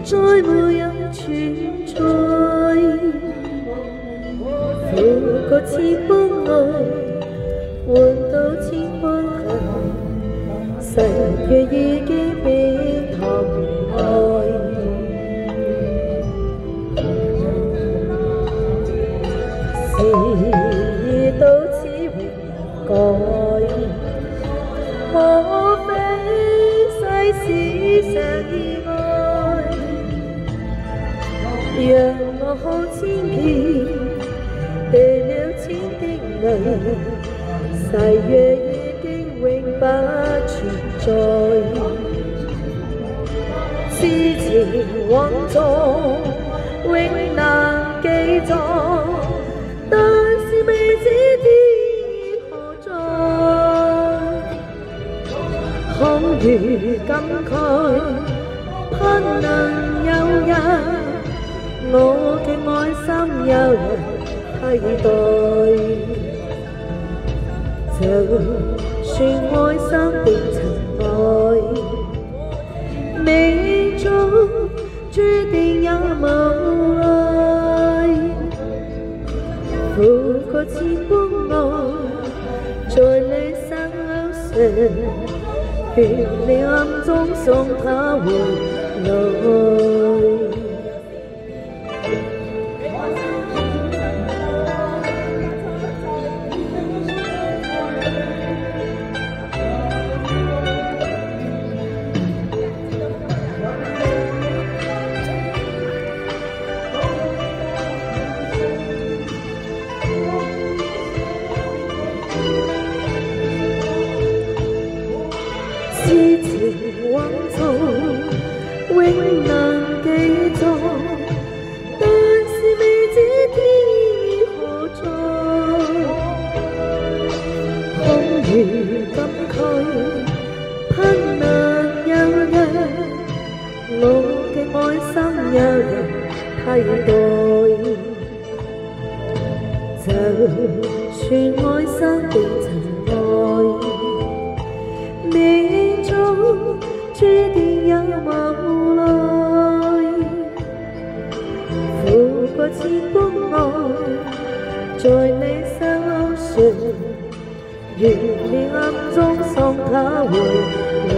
再沒有存在。付過千般愛，換到千般恨，誓約已經被陷害。事到此永改，可非世事常意外，讓我看千遍地了千的淚，誓約已經永不存在。痴情枉作永難記載，但是未知天何在，空餘感慨，盼能有日我嘅愛心有人替代。就算愛心變塵埃，命中注定有無奈。付過千般愛，在你身上，血你暗中送他回來。痴情枉做永能記載，但是未知天何在，空餘感慨，盼能有日我嘅愛心有人替代。就算愛心變塵埃，命中注定有無奈。付過千般愛，在你手上，願你暗中送他回來。